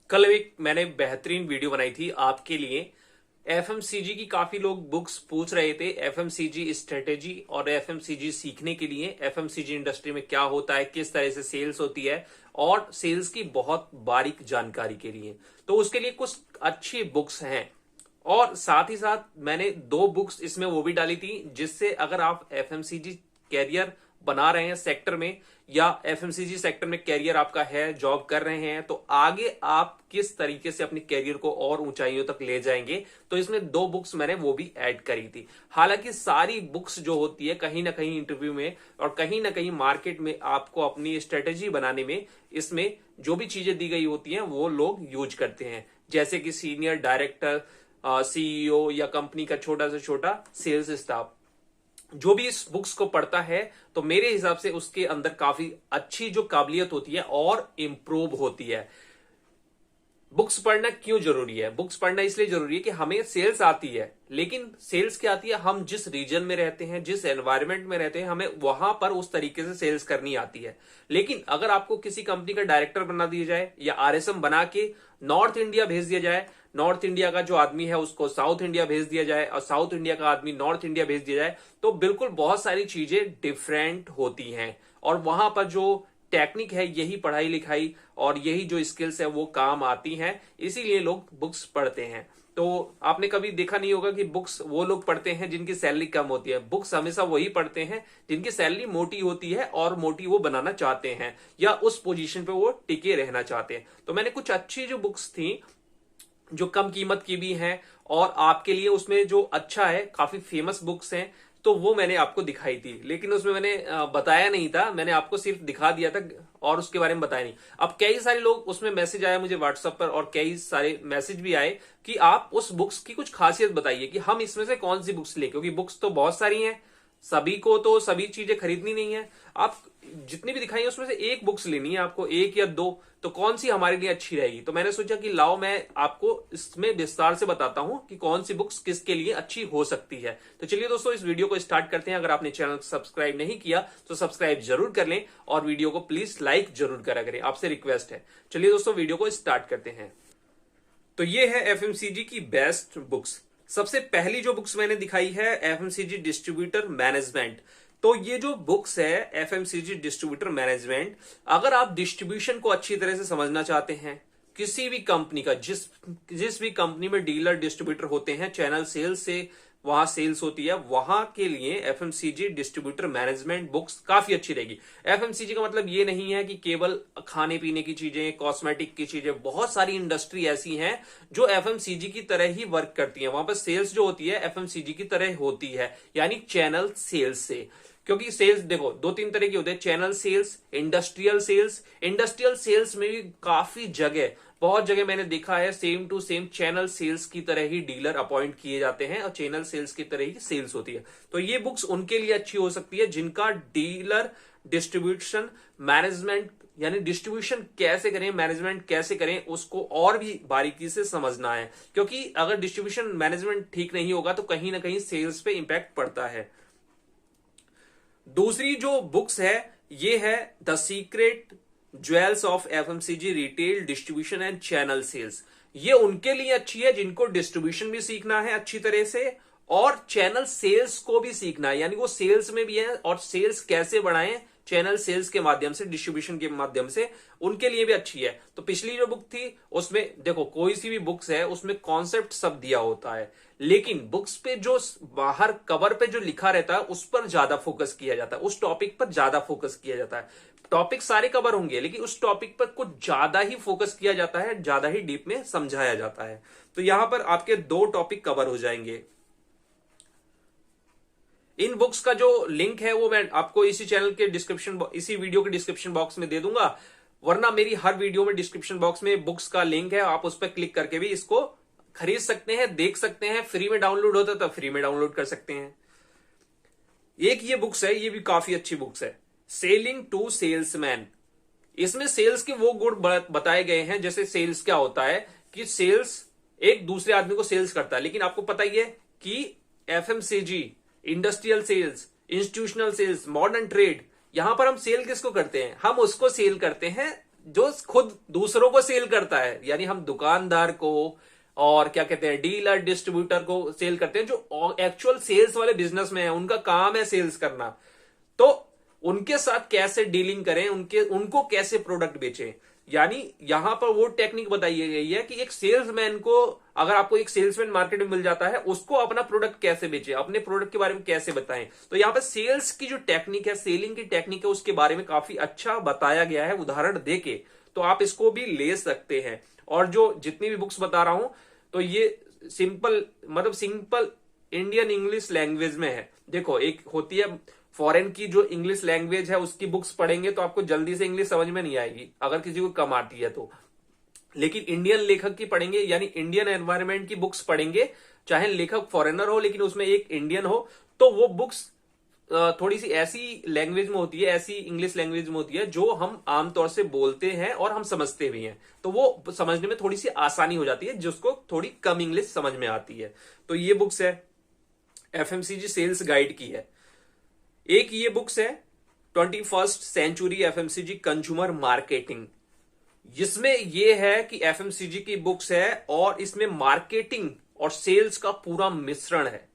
कल एक मैंने बेहतरीन वीडियो बनाई थी आपके लिए। एफएमसीजी की काफी लोग बुक्स पूछ रहे थे, एफएमसीजी स्ट्रेटेजी और एफएमसीजी सीखने के लिए। एफएमसीजी इंडस्ट्री में क्या होता है, किस तरह से सेल्स होती है और सेल्स की बहुत बारीक जानकारी के लिए, तो उसके लिए कुछ अच्छी बुक्स हैं। और साथ ही साथ मैंने 2 बुक्स इसमें वो भी डाली थी, जिससे अगर आप एफएमसीजी कैरियर बना रहे हैं सेक्टर में, या एफएमसीजी सेक्टर में कैरियर आपका है, जॉब कर रहे हैं, तो आगे आप किस तरीके से अपने कैरियर को और ऊंचाइयों तक ले जाएंगे। तो इसमें 2 बुक्स मैंने वो भी ऐड करी थी। हालांकि सारी बुक्स जो होती है कहीं ना कहीं इंटरव्यू में और कहीं ना कहीं मार्केट में आपको अपनी स्ट्रेटेजी बनाने में, इसमें जो भी चीजें दी गई होती हैं वो लोग यूज करते हैं। जैसे कि सीनियर डायरेक्टर, सीईओ या कंपनी का छोटा से छोटा सेल्स स्टाफ जो भी इस बुक्स को पढ़ता है, तो मेरे हिसाब से उसके अंदर काफी अच्छी जो काबिलियत होती है और इंप्रूव होती है। बुक्स पढ़ना क्यों जरूरी है? बुक्स पढ़ना इसलिए जरूरी है कि हमें सेल्स आती है, लेकिन सेल्स क्या आती है, हम जिस रीजन में रहते हैं, जिस एनवायरनमेंट में रहते हैं, हमें वहां पर उस तरीके से सेल्स करनी आती है। लेकिन अगर आपको किसी कंपनी का डायरेक्टर बना दिया जाए या आरएसएम बना के नॉर्थ इंडिया भेज दिया जाए, नॉर्थ इंडिया का जो आदमी है उसको साउथ इंडिया भेज दिया जाए और साउथ इंडिया का आदमी नॉर्थ इंडिया भेज दिया जाए, तो बिल्कुल बहुत सारी चीजें डिफरेंट होती हैं। और वहां पर जो टेक्निक है, यही पढ़ाई लिखाई और यही जो स्किल्स है वो काम आती हैं। इसीलिए लोग बुक्स पढ़ते हैं। तो आपने कभी देखा नहीं होगा कि बुक्स वो लोग पढ़ते हैं जिनकी सैलरी कम होती है। बुक्स हमेशा वही पढ़ते हैं जिनकी सैलरी मोटी होती है और मोटी वो बनाना चाहते हैं या उस पोजीशन पे वो टिके रहना चाहते हैं। तो मैंने कुछ अच्छी जो बुक्स थी जो कम कीमत की भी हैं और आपके लिए उसमें जो अच्छा है, काफी फेमस बुक्स हैं, तो वो मैंने आपको दिखाई थी। लेकिन उसमें मैंने बताया नहीं था, मैंने आपको सिर्फ दिखा दिया था और उसके बारे में बताया नहीं। अब कई सारे लोग उसमें मैसेज आया मुझे व्हाट्सएप पर और कई सारे मैसेज भी आए कि आप उस बुक्स की कुछ खासियत बताइए कि हम इसमें से कौन सी बुक्स लें, क्योंकि बुक्स तो बहुत सारी हैं, सभी को तो सभी चीजें खरीदनी नहीं है। आप जितनी भी दिखाई उसमें से एक बुक्स लेनी है आपको, 1 या 2, तो कौन सी हमारे लिए अच्छी रहेगी। तो मैंने सोचा कि लाओ मैं आपको इसमें विस्तार से बताता हूं कि कौन सी बुक्स किसके लिए अच्छी हो सकती है। तो चलिए दोस्तों, इस वीडियो को स्टार्ट करते हैं। अगर आपने चैनल को सब्सक्राइब नहीं किया तो सब्सक्राइब जरूर कर लें और वीडियो को प्लीज लाइक जरूर करा करें, आपसे रिक्वेस्ट है। चलिए दोस्तों, वीडियो को स्टार्ट करते हैं। तो ये है एफएमसीजी की बेस्ट बुक्स। सबसे पहली जो बुक्स मैंने दिखाई है, एफएमसीजी डिस्ट्रीब्यूटर मैनेजमेंट। तो ये जो बुक्स है एफएमसीजी डिस्ट्रीब्यूटर मैनेजमेंट, अगर आप डिस्ट्रीब्यूशन को अच्छी तरह से समझना चाहते हैं, किसी भी कंपनी का, जिस भी कंपनी में डीलर डिस्ट्रीब्यूटर होते हैं, चैनल सेल्स से वहां सेल्स होती है, वहां के लिए एफएमसीजी डिस्ट्रीब्यूटर मैनेजमेंट बुक्स काफी अच्छी रहेगी। एफएमसीजी का मतलब ये नहीं है कि केवल खाने पीने की चीजें, कॉस्मेटिक की चीजें, बहुत सारी इंडस्ट्री ऐसी हैं जो एफएमसीजी की तरह ही वर्क करती हैं। वहां पर सेल्स जो होती है एफएमसीजी की तरह होती है, यानी चैनल सेल्स से। क्योंकि सेल्स देखो 2-3 तरह के होते हैं, channel sales, industrial sales. Industrial sales में भी काफी जगह, बहुत जगह मैंने देखा है same to same channel sales की तरह ही डीलर अपॉइंट किए जाते हैं और चैनल सेल्स की तरह ही सेल्स होती है। तो ये बुक्स उनके लिए अच्छी हो सकती है जिनका डीलर डिस्ट्रीब्यूशन मैनेजमेंट, यानी डिस्ट्रीब्यूशन कैसे करें, मैनेजमेंट कैसे करें, उसको और भी बारीकी से समझना है। क्योंकि अगर डिस्ट्रीब्यूशन मैनेजमेंट ठीक नहीं होगा तो कहीं ना कहीं सेल्स पे इंपैक्ट पड़ता है। दूसरी जो बुक्स है ये है the secret jewels of FMCG retail distribution and channel sales. ये उनके लिए अच्छी है जिनको डिस्ट्रीब्यूशन भी सीखना है अच्छी तरह से और चैनल सेल्स को भी सीखना है, यानी वो सेल्स में भी है और सेल्स कैसे बढ़ाएं चैनल सेल्स के माध्यम से, डिस्ट्रीब्यूशन के माध्यम से, उनके लिए भी अच्छी है। तो पिछली जो बुक थी उसमें देखो, कोई सी भी बुक्स है उसमें कॉन्सेप्ट सब दिया होता है, लेकिन बुक्स पे जो बाहर कवर पे जो लिखा रहता है उस पर ज्यादा फोकस किया जाता है, उस टॉपिक पर ज्यादा फोकस किया जाता है। टॉपिक सारे कवर होंगे लेकिन उस टॉपिक पर कुछ ज्यादा ही फोकस किया जाता है, ज्यादा ही डीप में समझाया जाता है। तो यहां पर आपके 2 टॉपिक कवर हो जाएंगे। इन बुक्स का जो लिंक है वो मैं आपको इसी चैनल के डिस्क्रिप्शन, इसी वीडियो के डिस्क्रिप्शन बॉक्स में दे दूंगा, वरना मेरी हर वीडियो में डिस्क्रिप्शन बॉक्स में बुक्स का लिंक है, आप उस पर क्लिक करके भी इसको खरीद सकते हैं, देख सकते हैं। फ्री में डाउनलोड होता है तो फ्री में डाउनलोड कर सकते हैं। एक ये बुक्स है, ये भी काफी अच्छी बुक्स है, सेलिंग टू सेल्समैन। इसमें सेल्स के वो गुण बताए गए हैं, जैसे सेल्स क्या होता है कि सेल्स एक दूसरे आदमी को सेल्स करता है, लेकिन आपको पता ही है कि FMCG, industrial sales, institutional sales, modern trade, यहां पर हम सेल किसको करते हैं? हम उसको सेल करते हैं जो खुद दूसरों को सेल करता है, यानी हम दुकानदार को और क्या कहते हैं डीलर डिस्ट्रीब्यूटर को सेल करते हैं, जो एक्चुअल सेल्स वाले बिजनेस में है, उनका काम है सेल्स करना। तो उनके साथ कैसे डीलिंग करें, उनको कैसे प्रोडक्ट बेचें, यानी यहां पर वो टेक्निक बताई गई है कि एक सेल्समैन को, अगर आपको एक सेल्समैन मार्केट में मिल जाता है, उसको अपना प्रोडक्ट कैसे बेचे, अपने प्रोडक्ट के बारे में कैसे बताएं। तो यहां पर सेल्स की जो टेक्निक है, सेलिंग की टेक्निक है, उसके बारे में काफी अच्छा बताया गया है उदाहरण देके। तो आप इसको भी ले सकते हैं। और जो जितनी भी बुक्स बता रहा हूं, तो ये सिंपल इंडियन इंग्लिश लैंग्वेज में है। देखो, एक होती है फॉरेन की जो इंग्लिश लैंग्वेज है, उसकी बुक्स पढ़ेंगे तो आपको जल्दी से इंग्लिश समझ में नहीं आएगी, अगर किसी को कम आती है तो। लेकिन इंडियन लेखक की पढ़ेंगे, यानी इंडियन एनवायरनमेंट की बुक्स पढ़ेंगे, चाहे लेखक फॉरेनर हो लेकिन उसमें एक इंडियन हो, तो वो बुक्स थोड़ी सी ऐसी लैंग्वेज में होती है, ऐसी इंग्लिश लैंग्वेज में होती है जो हम आमतौर से बोलते हैं और हम समझते भी हैं। तो वो समझने में थोड़ी सी आसानी हो जाती है, जिसको थोड़ी कम इंग्लिश समझ में आती है। तो ये बुक्स है एफएमसीजी सेल्स गाइड की है। एक ये बुक्स है 21st century FMCG consumer marketing, जिसमें ये है कि एफएमसीजी की बुक्स है और इसमें मार्केटिंग और सेल्स का पूरा मिश्रण है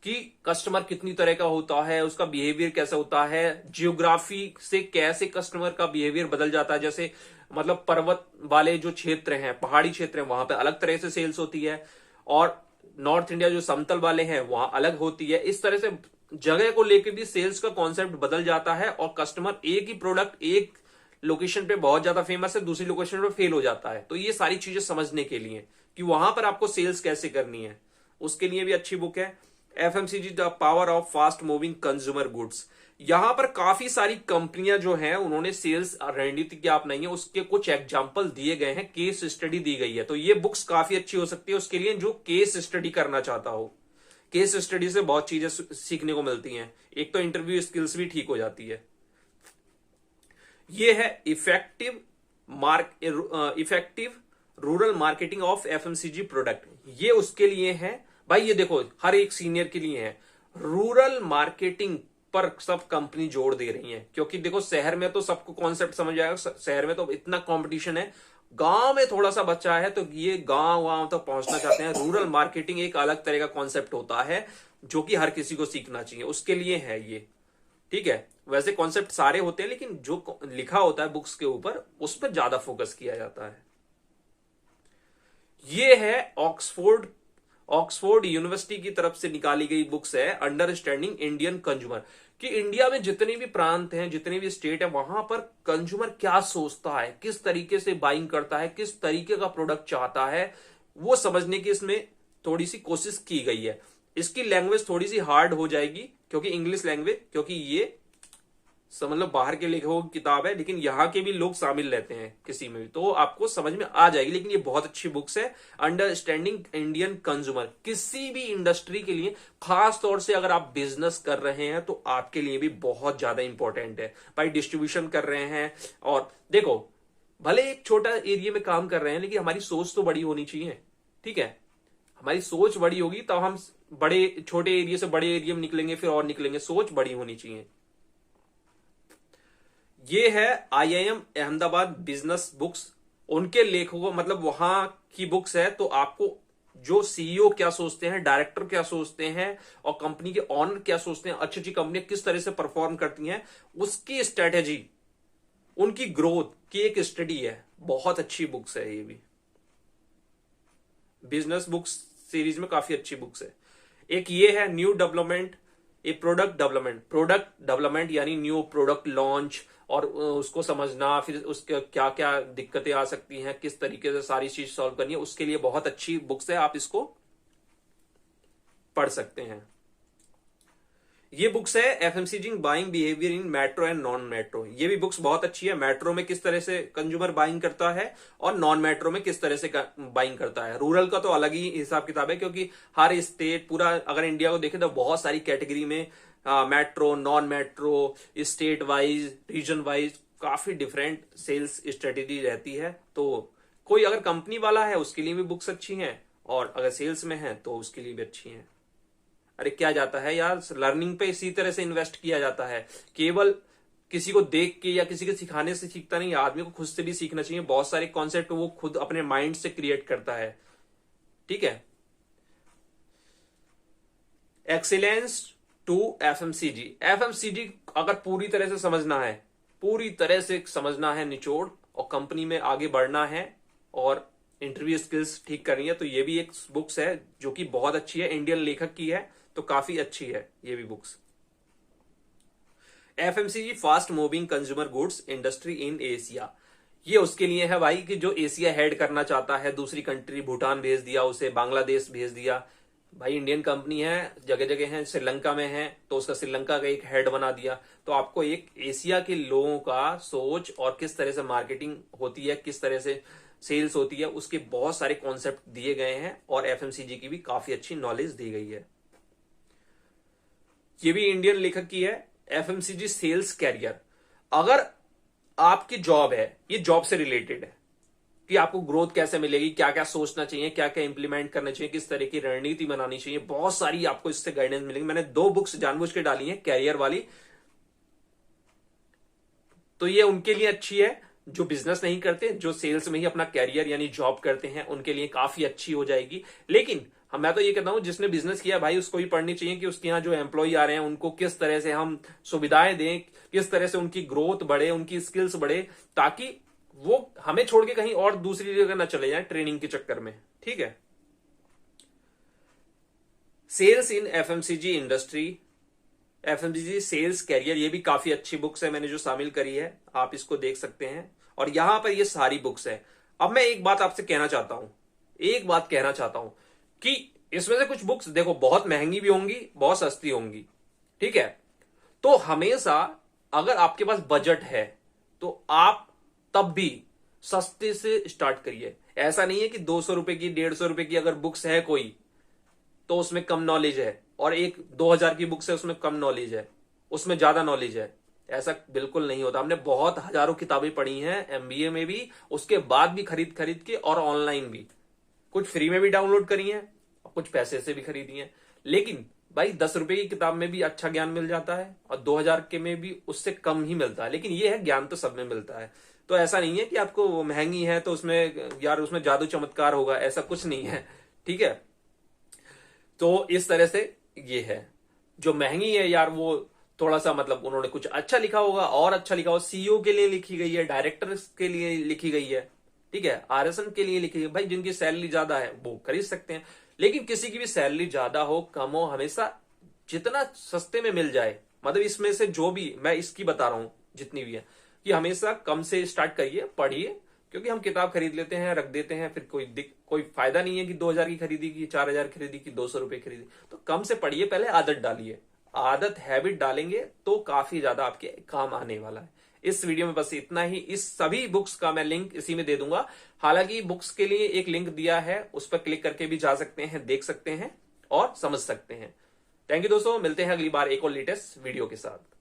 कि कस्टमर कितनी तरह का होता है, उसका बिहेवियर कैसा होता है, जियोग्राफी से कैसे कस्टमर का बिहेवियर बदल जाता है। जैसे मतलब पर्वत वाले जो क्षेत्र हैं, पहाड़ी क्षेत्र हैं, वहां पे अलग तरह से सेल्स होती है, और नॉर्थ इंडिया जो समतल वाले हैं वहां अलग होती है। इस तरह से जगह को लेकर भी सेल्स का कॉन्सेप्ट बदल जाता है, और कस्टमर एक ही प्रोडक्ट एक लोकेशन पे बहुत ज्यादा फेमस है, दूसरी लोकेशन पे फेल हो जाता है। तो ये सारी चीजें समझने के लिए कि वहां पर आपको सेल्स कैसे करनी है, उसके लिए भी अच्छी बुक है FMCG the power of fast moving consumer goods. यहां पर काफी सारी कंपनियां जो हैं उन्होंने सेल्स रणनीति क्या अपनाई है, उसके कुछ एग्जांपल दिए गए हैं, केस स्टडी दी गई है। तो ये बुक्स काफी अच्छी हो सकती है उसके लिए जो केस स्टडी करना चाहता हो। केस स्टडी से बहुत चीजें सीखने को मिलती हैं, एक तो इंटरव्यू स्किल्स भी ठीक हो जाती है। ये है effective rural marketing of FMCG product, ये उसके लिए है भाई। ये देखो हर एक सीनियर के लिए है। रूरल मार्केटिंग पर सब कंपनी जोड़ दे रही है, क्योंकि देखो शहर में तो सबको कॉन्सेप्ट समझ आएगा, शहर में तो इतना कंपटीशन है, गांव में थोड़ा सा बच्चा है तो ये गांव तक पहुंचना चाहते हैं। रूरल मार्केटिंग एक अलग तरह का कॉन्सेप्ट होता है जो कि हर किसी को सीखना चाहिए, उसके लिए है ये। ठीक है, वैसे कॉन्सेप्ट सारे होते हैं लेकिन जो लिखा होता है बुक्स के ऊपर उस पर ज्यादा फोकस किया जाता है। ये है ऑक्सफोर्ड यूनिवर्सिटी की तरफ से निकाली गई बुक्स है अंडरस्टैंडिंग इंडियन कंज्यूमर, कि इंडिया में जितने भी प्रांत हैं, जितने भी स्टेट है, वहां पर कंज्यूमर क्या सोचता है, किस तरीके से बाइंग करता है, किस तरीके का प्रोडक्ट चाहता है, वो समझने की इसमें थोड़ी सी कोशिश की गई है। इसकी लैंग्वेज थोड़ी सी हार्ड हो जाएगी क्योंकि इंग्लिश लैंग्वेज, क्योंकि ये समझ लो बाहर के लेखकों की किताब है, लेकिन यहाँ के भी लोग शामिल रहते हैं किसी में भी, तो आपको समझ में आ जाएगी। लेकिन ये बहुत अच्छी बुक्स है अंडरस्टैंडिंग इंडियन कंज्यूमर, किसी भी इंडस्ट्री के लिए, खास तौर से अगर आप बिजनेस कर रहे हैं तो आपके लिए भी बहुत ज्यादा इंपॉर्टेंट है भाई। डिस्ट्रीब्यूशन कर रहे हैं, और देखो भले एक छोटा एरिया में काम कर रहे हैं लेकिन हमारी सोच तो बड़ी होनी चाहिए। ठीक है, हमारी सोच बड़ी होगी तब हम बड़े छोटे एरिया से बड़े एरिया में निकलेंगे, फिर और निकलेंगे, सोच बड़ी होनी चाहिए। ये है आईआईएम अहमदाबाद बिजनेस बुक्स, उनके लेखकों मतलब वहां की बुक्स है। तो आपको जो सीईओ क्या सोचते हैं, डायरेक्टर क्या सोचते हैं, और कंपनी के ऑनर क्या सोचते हैं, अच्छी अच्छी कंपनियां किस तरह से परफॉर्म करती हैं, उसकी स्ट्रेटेजी, उनकी ग्रोथ की एक स्टडी है। बहुत अच्छी बुक्स है ये भी, बिजनेस बुक्स सीरीज में काफी अच्छी बुक्स है। एक ये है न्यू डेवलपमेंट, ए प्रोडक्ट डेवलपमेंट यानी न्यू प्रोडक्ट लॉन्च, और उसको समझना, फिर उसके क्या क्या दिक्कतें आ सकती हैं, किस तरीके से सारी चीज सॉल्व करनी है, उसके लिए बहुत अच्छी बुक्स है, आप इसको पढ़ सकते हैं। ये बुक्स है FMCG buying behaviour in metro and non metro, ये भी बुक्स बहुत अच्छी है। मेट्रो में किस तरह से कंज्यूमर बाइंग करता है और नॉन मेट्रो में किस तरह से बाइंग करता है। रूरल का तो अलग ही हिसाब किताब है, क्योंकि हर स्टेट, पूरा अगर इंडिया को देखें तो बहुत सारी कैटेगरी में metro, non metro, state wise, region wise काफी डिफरेंट सेल्स स्ट्रेटेजी रहती है। तो कोई अगर कंपनी वाला है उसके लिए भी बुक्स अच्छी हैं, और अगर सेल्स में है तो उसके लिए भी अच्छी हैं। अरे क्या जाता है यार, लर्निंग पे इसी तरह से इन्वेस्ट किया जाता है, केवल किसी को देख के या किसी के सिखाने से सीखता नहीं, आदमी को खुद से भी सीखना चाहिए। बहुत सारे कॉन्सेप्ट वो खुद अपने माइंड से क्रिएट करता है। ठीक है। Excellence to FMCG. एफएमसीजी अगर पूरी तरह से समझना है, पूरी तरह से समझना है निचोड़, और कंपनी में आगे बढ़ना है और इंटरव्यू स्किल्स ठीक करनी है, तो ये भी एक बुक्स है जो कि बहुत अच्छी है, इंडियन लेखक की है, तो काफी अच्छी है ये भी books. FMCG fast moving consumer goods industry in Asia, ये उसके लिए है भाई कि जो एशिया हेड करना चाहता है, दूसरी कंट्री, भूटान भेज दिया उसे, बांग्लादेश भेज दिया। भाई इंडियन कंपनी है, जगह जगह है, श्रीलंका में है तो उसका श्रीलंका का एक हेड बना दिया। तो आपको एक एशिया के लोगों का सोच और किस तरह से मार्केटिंग होती है, किस तरह से सेल्स होती है, उसके बहुत सारे कॉन्सेप्ट दिए गए हैं और एफएमसीजी की भी काफी अच्छी नॉलेज दी गई है। ये भी इंडियन लेखक की है, एफएमसीजी सेल्स कैरियर। अगर आपकी जॉब है, ये जॉब से रिलेटेड है कि आपको ग्रोथ कैसे मिलेगी, क्या क्या सोचना चाहिए, क्या क्या इंप्लीमेंट करना चाहिए, किस तरह की रणनीति बनानी चाहिए, बहुत सारी आपको इससे गाइडेंस मिलेगी। मैंने 2 बुक्स जानबूझ के डाली हैं कैरियर वाली, तो ये उनके लिए अच्छी है जो बिजनेस नहीं करते, जो सेल्स में ही अपना कैरियर यानी जॉब करते हैं, उनके लिए काफी अच्छी हो जाएगी। लेकिन मैं तो ये कहता हूं जिसने बिजनेस किया भाई उसको भी पढ़नी चाहिए कि उसके यहाँ जो एम्प्लॉय आ रहे हैं उनको किस तरह से हम सुविधाएं दें, किस तरह से उनकी ग्रोथ बढ़े, उनकी स्किल्स बढ़े, ताकि वो हमें छोड़ के कहीं और दूसरी जगह ना चले जाए ट्रेनिंग के चक्कर में। ठीक है। Sales in FMCG industry, FMCG sales career, ये भी काफी अच्छी बुक्स है मैंने जो शामिल करी है, आप इसको देख सकते हैं। और यहां पर ये सारी बुक्स है। अब मैं एक बात आपसे कहना चाहता हूं, एक बात कहना चाहता हूं कि इसमें से कुछ बुक्स देखो बहुत महंगी भी होंगी, बहुत सस्ती होंगी। ठीक है। तो हमेशा अगर आपके पास बजट है तो आप तब भी सस्ते से स्टार्ट करिए। ऐसा नहीं है कि 200 रुपए की, 150 रुपए की अगर बुक्स है कोई तो उसमें कम नॉलेज है, और एक 2000 की बुक्स है उसमें कम नॉलेज है, उसमें ज्यादा नॉलेज है। ऐसा बिल्कुल नहीं होता। हमने बहुत हजारों किताबें पढ़ी हैं एमबीए में भी, उसके बाद भी खरीद खरीद के, और ऑनलाइन भी, कुछ फ्री में भी डाउनलोड करी हैं और कुछ पैसे से भी खरीदी हैं। लेकिन भाई 10 रुपए की किताब में भी अच्छा ज्ञान मिल जाता है और 2000 के में भी उससे कम ही मिलता है। लेकिन ये है ज्ञान तो सब में मिलता है। तो ऐसा नहीं है कि आपको महंगी है तो उसमें यार उसमें जादू चमत्कार होगा, ऐसा कुछ नहीं है। ठीक है। तो इस तरह से ये है, जो महंगी है यार वो थोड़ा सा मतलब उन्होंने कुछ अच्छा लिखा होगा, और अच्छा लिखा होगा, सीईओ के लिए लिखी गई है, डायरेक्टर्स के लिए लिखी गई है। ठीक है। आरएसएन के लिए लिखी गई। भाई जिनकी सैलरी ज्यादा है वो खरीद सकते हैं, लेकिन किसी की भी सैलरी ज्यादा हो कम हो, हमेशा जितना सस्ते में मिल जाए, मतलब इसमें से जो भी मैं इसकी बता रहा हूं जितनी भी है, कि हमेशा कम से स्टार्ट करिए, पढ़िए। क्योंकि हम किताब खरीद लेते हैं, रख देते हैं, फिर कोई फायदा नहीं है कि 2000 की खरीदी की, 4000 खरीदी की, 200 रुपए खरीदी। तो कम से पढ़िए, पहले आदत डालिए। आदत हैबिट डालेंगे तो काफी ज्यादा आपके काम आने वाला है। इस वीडियो में बस इतना ही। इस सभी बुक्स का मैं लिंक इसी में दे दूंगा। हालांकि बुक्स के लिए एक लिंक दिया है, उस पर क्लिक करके भी जा सकते हैं, देख सकते हैं और समझ सकते हैं। थैंक यू दोस्तों, मिलते हैं अगली बार एक और लेटेस्ट वीडियो के साथ।